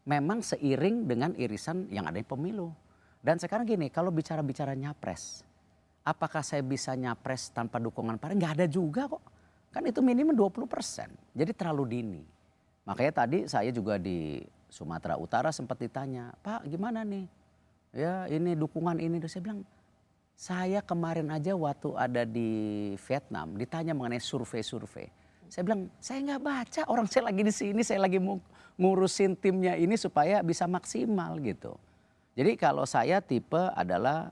Memang seiring dengan irisan yang ada di pemilu. Dan sekarang gini, kalau bicara-bicara nyapres, apakah saya bisa nyapres tanpa dukungan partai? Nggak ada juga kok. Kan itu minimum 20%. Jadi terlalu dini. Makanya tadi saya juga di Sumatera Utara sempat ditanya, Pak gimana nih? Ya ini dukungan ini. Saya bilang, saya kemarin aja waktu ada di Vietnam ditanya mengenai survei-survei. Saya bilang, saya nggak baca, orang saya lagi di sini, saya lagi mau ngurusin timnya ini supaya bisa maksimal gitu. Jadi kalau saya tipe adalah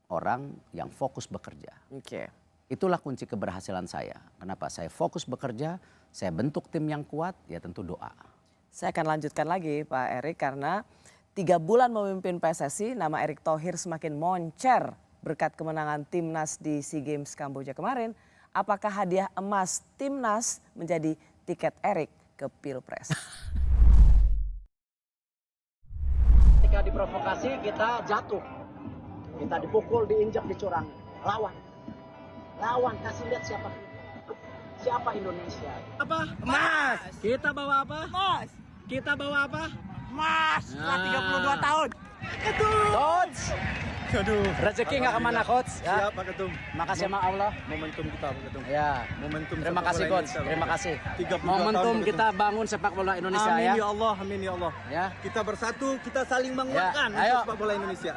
orang yang fokus bekerja. Oke. Itulah kunci keberhasilan saya. Kenapa? Saya fokus bekerja, saya bentuk tim yang kuat, ya tentu doa. Saya akan lanjutkan lagi Pak Erik karena 3 bulan memimpin PSSI, nama Erick Thohir semakin moncer berkat kemenangan Timnas di SEA Games Kamboja kemarin. Apakah hadiah emas Timnas menjadi tiket Erick ke Pilpres? Ketika diprovokasi kita jatuh, kita dipukul, diinjak, dicurang. Lawan, kasih lihat siapa Indonesia. Apa? Emas. Kita bawa apa? Emas. Kita bawa apa? Emas. Setelah 32 tahun. Coach. Aduh. Rezeki nggak kemana coach? Ya. Siap Pak Ketum. Makasih sama Allah. Momentum kita Pak Ketum. Ya. Momentum Terima sepak kasih bola coach. Indonesia, Terima Pak. kasih. 32 Momentum tahun, Pak kita bangun sepak bola Indonesia Amin ya. ya Allah, amin ya Allah. Ya. Kita bersatu, kita saling menguatkan Ya, ayo. untuk sepak bola Indonesia.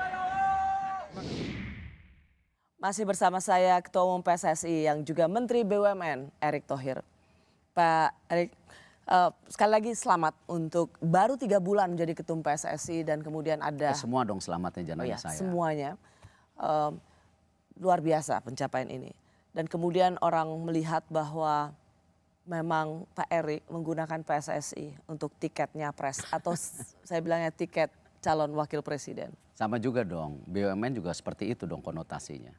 Masih bersama saya Ketua Umum PSSI yang juga Menteri BUMN Erick Thohir. Pak Erick, sekali lagi selamat untuk baru 3 bulan menjadi Ketum PSSI dan kemudian ada Semua dong selamatnya jangan saya. semuanya. Luar biasa pencapaian ini. Dan kemudian orang melihat bahwa memang Pak Erick menggunakan PSSI untuk tiketnya pres atau saya bilangnya tiket calon wakil presiden. Sama juga dong, BUMN juga seperti itu dong konotasinya.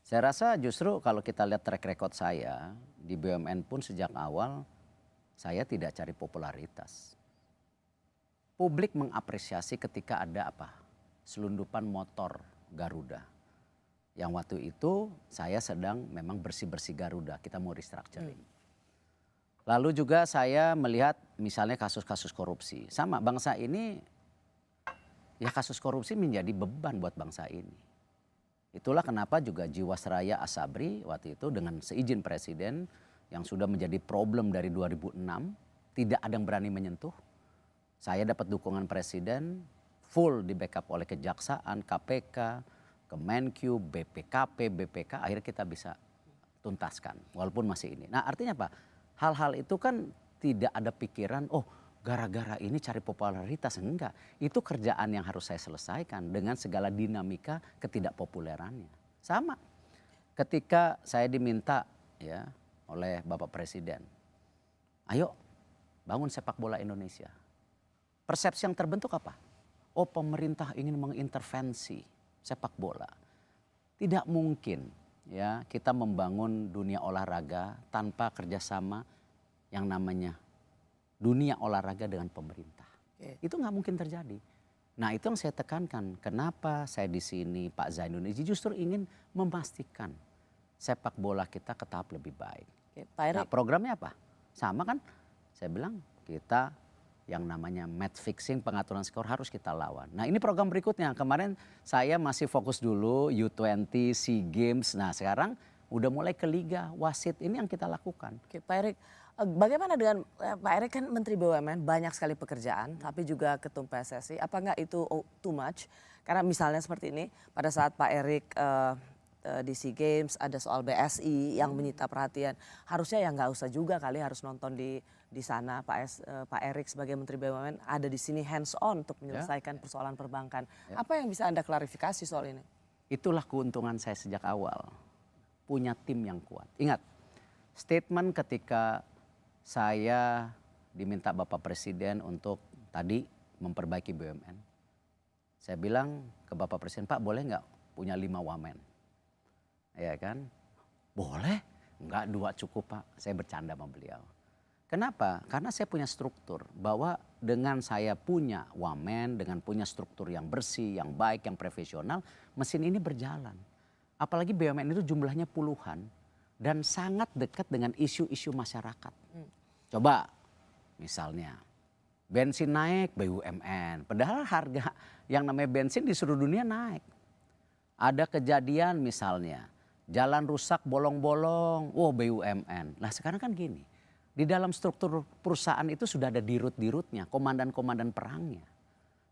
Saya rasa justru kalau kita lihat track record saya di BUMN pun sejak awal saya tidak cari popularitas. Publik mengapresiasi ketika ada apa? Selundupan motor Garuda. Yang waktu itu saya sedang memang bersih-bersih Garuda, kita mau restructuring. Lalu juga saya melihat misalnya kasus-kasus korupsi. Sama bangsa ini ya kasus korupsi menjadi beban buat bangsa ini. Itulah kenapa juga Jiwasraya Asabri waktu itu dengan seizin presiden yang sudah menjadi problem dari 2006. Tidak ada yang berani menyentuh. Saya dapat dukungan presiden full di backup oleh Kejaksaan, KPK, Kemenkyu, BPKP, BPK. Akhirnya kita bisa tuntaskan walaupun masih ini. Nah artinya apa? Hal-hal itu kan tidak ada pikiran gara-gara ini cari popularitas, enggak. Itu kerjaan yang harus saya selesaikan dengan segala dinamika ketidakpopulerannya. Sama ketika saya diminta ya oleh Bapak Presiden, ayo bangun sepak bola Indonesia. Persepsi yang terbentuk apa? Oh pemerintah ingin mengintervensi sepak bola. Tidak mungkin ya kita membangun dunia olahraga tanpa kerjasama yang namanya dunia olahraga dengan pemerintah. Itu nggak mungkin terjadi. Nah itu yang saya tekankan. Kenapa saya di sini Pak Zainuddin justru ingin memastikan sepak bola kita ke tahap lebih baik. Pak Erick. Nah programnya apa? Sama kan? Saya bilang kita yang namanya match fixing, pengaturan skor harus kita lawan. Nah ini program berikutnya. Kemarin saya masih fokus dulu U20, SEA Games. Nah sekarang udah mulai ke Liga, wasit. Ini yang kita lakukan. Oke, Pak Erick, bagaimana dengan Pak Erick kan Menteri BUMN banyak sekali pekerjaan, tapi juga Ketum PSSI. Apa enggak itu too much? Karena misalnya seperti ini, pada saat Pak Erick di SEA Games ada soal BSI yang menyita perhatian. Harusnya ya nggak usah juga kali harus nonton di sana. Pak Erick sebagai Menteri BUMN ada di sini hands on untuk menyelesaikan persoalan perbankan. Apa yang bisa Anda klarifikasi soal ini? Itulah keuntungan saya sejak awal. Punya tim yang kuat. Ingat, statement ketika saya diminta Bapak Presiden untuk tadi memperbaiki BUMN. Saya bilang ke Bapak Presiden, Pak boleh nggak punya 5 wamen? Ya kan? Boleh, nggak 2 cukup Pak. Saya bercanda sama beliau. Kenapa? Karena saya punya struktur bahwa dengan saya punya wamen, dengan punya struktur yang bersih, yang baik, yang profesional, mesin ini berjalan. Apalagi BUMN itu jumlahnya puluhan dan sangat dekat dengan isu-isu masyarakat. Coba misalnya bensin naik BUMN, padahal harga yang namanya bensin di seluruh dunia naik. Ada kejadian misalnya jalan rusak bolong-bolong, BUMN. Nah sekarang kan gini, di dalam struktur perusahaan itu sudah ada dirut-dirutnya, komandan-komandan perangnya.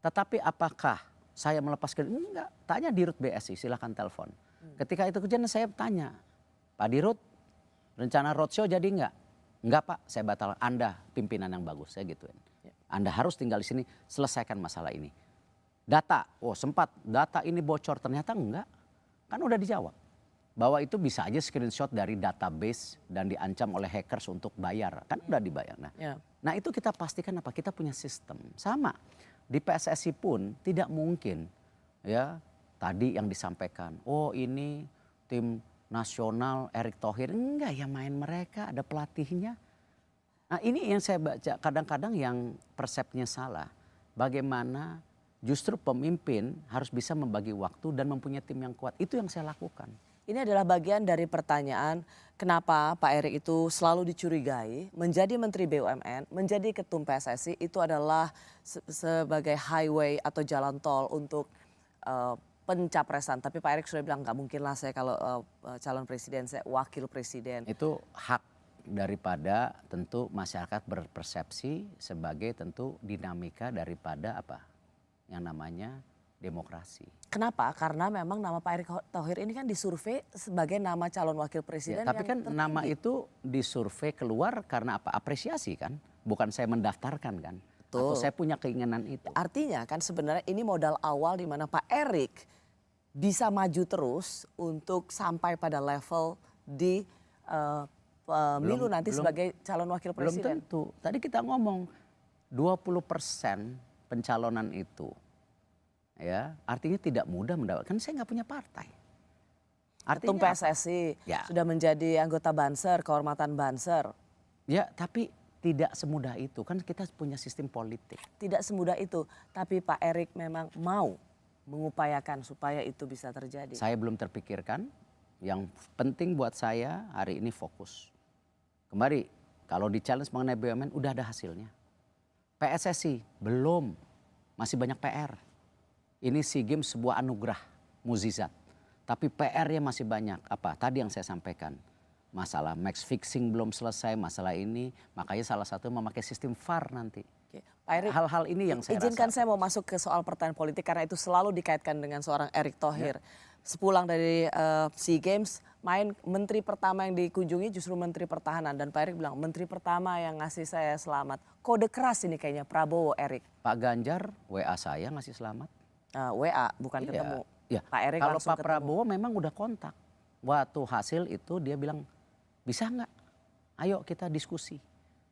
Tetapi apakah saya melepaskan? Enggak, tanya dirut BSI, silakan telepon. Ketika itu kejadian saya tanya, Pak Dirut, rencana roadshow jadi enggak? Enggak Pak, saya batal. Anda pimpinan yang bagus, saya gituin. Anda harus tinggal di sini, selesaikan masalah ini. Data, sempat data ini bocor, ternyata enggak. Kan udah dijawab. Bahwa itu bisa aja screenshot dari database dan diancam oleh hackers untuk bayar. Kan udah dibayar. Nah itu kita pastikan apa? Kita punya sistem. Sama di PSSI pun tidak mungkin ya tadi yang disampaikan. Oh ini tim nasional Erick Thohir. Enggak ya main mereka ada pelatihnya. Nah ini yang saya baca kadang-kadang yang persepsinya salah. Bagaimana justru pemimpin harus bisa membagi waktu dan mempunyai tim yang kuat. Itu yang saya lakukan. Ini adalah bagian dari pertanyaan kenapa Pak Erick itu selalu dicurigai menjadi Menteri BUMN, menjadi Ketum PSSI itu adalah sebagai highway atau jalan tol untuk pencapresan. Tapi Pak Erick sudah bilang nggak mungkin lah saya kalau calon presiden, saya wakil presiden. Itu hak daripada tentu masyarakat berpersepsi sebagai tentu dinamika daripada apa yang namanya demokrasi. Kenapa? Karena memang nama Pak Erick Thohir ini kan disurvei sebagai nama calon wakil presiden. Ya, tapi kan tertinggi. nama itu disurvei keluar karena apa? Apresiasi kan, bukan saya mendaftarkan kan. Atau saya punya keinginan itu. Artinya kan sebenarnya ini modal awal di mana Pak Erick bisa maju terus untuk sampai pada level di pemilu nanti sebagai calon wakil presiden. Belum tentu. Tadi kita ngomong 20% pencalonan itu. Ya, artinya tidak mudah mendapatkan. Saya nggak punya partai. Ketum PSSI Ya. sudah menjadi anggota Banser, kehormatan Banser. Ya, tapi tidak semudah itu. Kan kita punya sistem politik. Tidak semudah itu, tapi Pak Erick memang mau mengupayakan supaya itu bisa terjadi. Saya belum terpikirkan. Yang penting buat saya hari ini fokus. Kembali, kalau di challenge mengenai BUMN udah ada hasilnya. PSSI belum, masih banyak PR. Ini SEA Games sebuah anugerah, mukjizat. Tapi PR-nya masih banyak. Apa? Tadi yang saya sampaikan. Masalah match fixing belum selesai, masalah ini. Makanya salah satu memakai sistem VAR nanti. Pak Erick, hal-hal ini yang saya izinkan rasa. saya mau masuk ke soal pertanyaan politik karena itu selalu dikaitkan dengan seorang Erick Thohir. Sepulang dari SEA Games, main menteri pertama yang dikunjungi justru Menteri Pertahanan. Dan Pak Erick bilang, menteri pertama yang ngasih saya selamat. Kode keras ini kayaknya Prabowo, Erick. Pak Ganjar WA saya ngasih selamat. WA bukan ketemu. Ya. Pak Erick Kalau langsung Pak ketemu. Prabowo memang udah kontak. Waktu hasil itu dia bilang, bisa nggak? Ayo kita diskusi.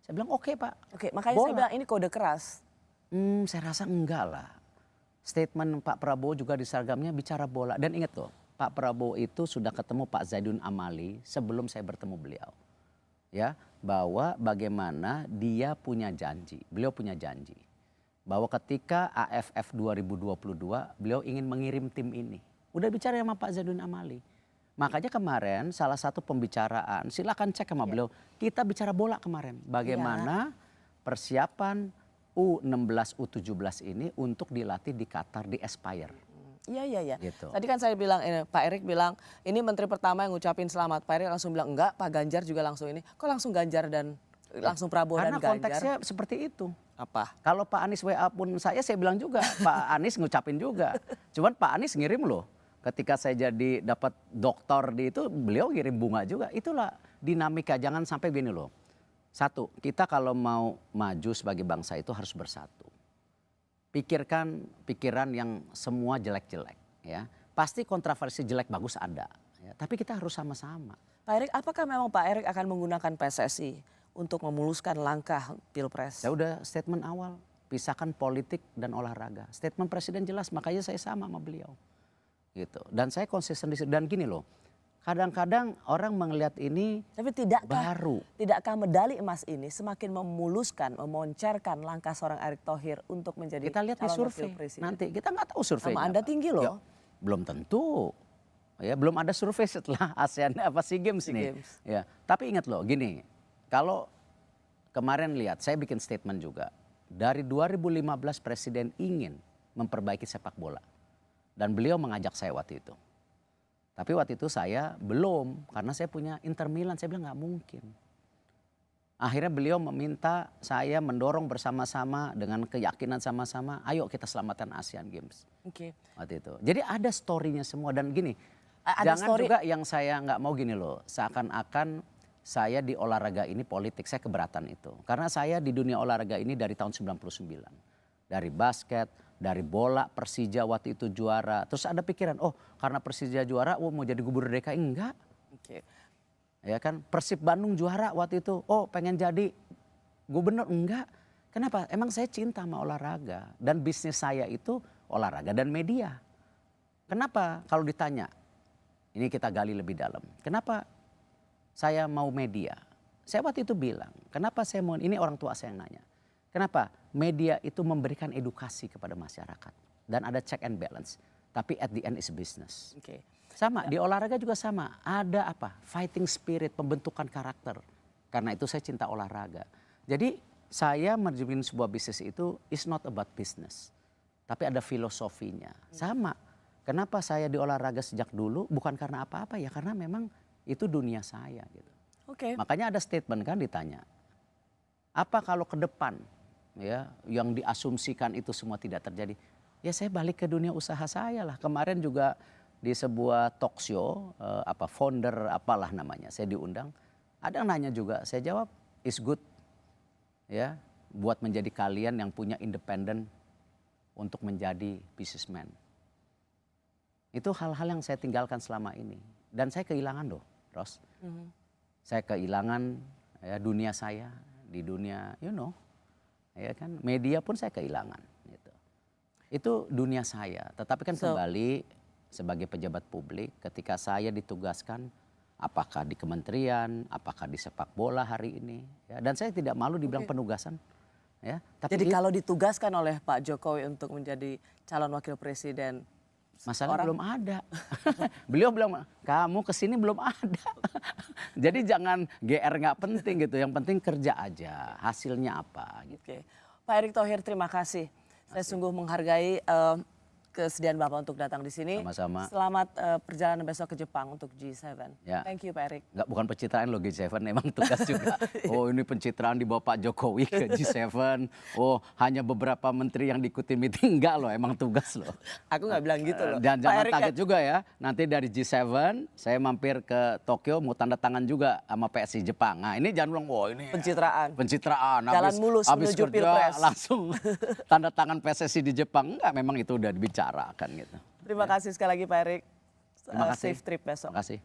Saya bilang oke Pak. Oke, makanya Bola. saya bilang ini kode keras. Saya rasa enggak lah. Statement Pak Prabowo juga di seragamnya bicara bola. Dan ingat loh, Pak Prabowo itu sudah ketemu Pak Zainuddin Amali sebelum saya bertemu beliau. Ya, bahwa bagaimana dia punya janji, beliau punya janji. Bahwa ketika AFF 2022 beliau ingin mengirim tim ini. Udah bicara sama Pak Zainuddin Amali. Makanya kemarin salah satu pembicaraan, silakan cek sama beliau. Kita bicara bola kemarin. Bagaimana persiapan U16, U17 ini untuk dilatih di Qatar, di Aspire. Iya. Gitu. Tadi kan saya bilang, Pak Erick bilang ini menteri pertama yang ngucapin selamat. Pak Erick langsung bilang enggak, Pak Ganjar juga langsung ini. Kok langsung Ganjar dan langsung Prabowo dan Ganjar? Karena konteksnya seperti itu. Apa? Kalau Pak Anies WA pun saya bilang juga, Pak Anies ngucapin juga. Cuman Pak Anies ngirim loh. Ketika saya jadi dapat doktor di itu, beliau ngirim bunga juga. Itulah dinamika, jangan sampai gini loh. Satu, kita kalau mau maju sebagai bangsa itu harus bersatu. Pikirkan pikiran yang semua jelek-jelek. Ya. Pasti kontroversi jelek bagus ada. Ya. Tapi kita harus sama-sama. Pak Erick, apakah memang Pak Erick akan menggunakan PSSI untuk memuluskan langkah Pilpres? Saya udah statement awal, pisahkan politik dan olahraga. Statement Presiden jelas, makanya saya sama beliau. Gitu. Dan saya konsisten di situ. Dan gini loh, kadang-kadang orang melihat ini Tapi tidakkah medali emas ini semakin memuluskan, memoncerkan langkah seorang Erick Thohir untuk menjadi kita lihat di calon survei. wakil presiden? Nanti kita nggak tahu surveinya. Sama Anda tinggi loh. Ya, belum tentu. Ya, belum ada survei setelah ASEAN SEA Games ini. Games. Ya, tapi ingat loh, gini. Kalau kemarin lihat, saya bikin statement juga. Dari 2015 Presiden ingin memperbaiki sepak bola. Dan beliau mengajak saya waktu itu. Tapi waktu itu saya belum, karena saya punya Inter Milan. Saya bilang nggak mungkin. Akhirnya beliau meminta saya mendorong bersama-sama dengan keyakinan sama-sama. Ayo kita selamatkan ASEAN Games. Oke. Waktu itu. Jadi ada story-nya semua. Dan gini, Ada jangan story- juga yang saya nggak mau gini loh. Seakan-akan saya di olahraga ini politik. Saya keberatan itu. Karena saya di dunia olahraga ini dari tahun 99. Dari basket, Dari bola Persija waktu itu juara. Terus ada pikiran, oh karena Persija juara, oh mau jadi gubernur DKI. Enggak. Oke. Ya kan, Persib Bandung juara waktu itu, oh pengen jadi gubernur. Enggak. Kenapa? Emang saya cinta sama olahraga. Dan bisnis saya itu olahraga dan media. Kenapa? Kalau ditanya, ini kita gali lebih dalam. Kenapa saya mau media? Saya waktu itu bilang, kenapa saya mau, ini orang tua saya yang nanya. Kenapa? Media itu memberikan edukasi kepada masyarakat. Dan ada check and balance. Tapi at the end is business. Oke. Sama, di olahraga juga sama. Ada apa? Fighting spirit, pembentukan karakter. Karena itu saya cinta olahraga. Jadi saya merjukin sebuah bisnis itu is not about business. Tapi ada filosofinya. Sama. Kenapa saya di olahraga sejak dulu? Bukan karena apa-apa ya. Karena memang itu dunia saya gitu. Oke. Makanya ada statement kan ditanya. Apa kalau ke depan ya yang diasumsikan itu semua tidak terjadi? Ya saya balik ke dunia usaha saya lah. Kemarin juga di sebuah talk show founder apalah namanya, saya diundang. Ada yang nanya juga, saya jawab is good ya buat menjadi kalian yang punya independen untuk menjadi businessman. Itu hal-hal yang saya tinggalkan selama ini dan saya kehilangan loh, Ros. Saya kehilangan ya, dunia saya di dunia ya kan media pun saya kehilangan gitu. Itu dunia saya. Tetapi kan kembali sebagai pejabat publik ketika saya ditugaskan apakah di kementerian, apakah di sepak bola hari ini ya, dan saya tidak malu dibilang penugasan ya. Tapi Jadi kalau ditugaskan oleh Pak Jokowi untuk menjadi calon wakil presiden, masalah belum ada. Beliau bilang, kamu kesini belum ada. Jadi jangan GR nggak penting gitu. Yang penting kerja aja. Hasilnya apa gitu. Oke. Pak Erick Thohir, terima kasih. Saya sungguh menghargai kesediaan Bapak untuk datang di sini. Sama-sama. Selamat perjalanan besok ke Jepang untuk G7. Ya. Thank you Pak Erick. Nggak, bukan pencitraan loh G7, emang tugas juga. Oh ini pencitraan dibawa Pak Jokowi ke G7. Oh hanya beberapa menteri yang diikuti meeting. Enggak loh, emang tugas loh. Aku nggak bilang gitu loh. Dan Pak jangan Erick kaget juga ya, nanti dari G7 saya mampir ke Tokyo mau tanda tangan juga sama PSI Jepang. Nah ini jangan bilang, wah ini pencitraan. Pencitraan. Jalan mulus habis menuju kerja Pilpres. langsung tanda tangan PSSI di Jepang. Enggak, memang itu udah dibicarakan gitu. Terima kasih sekali lagi Pak Erick. Terima kasih. Safe trip besok. Terima kasih.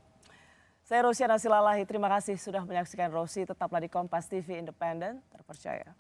Saya Rosiana Silalahi, terima kasih sudah menyaksikan Rosi. Tetaplah di Kompas TV Independen, terpercaya.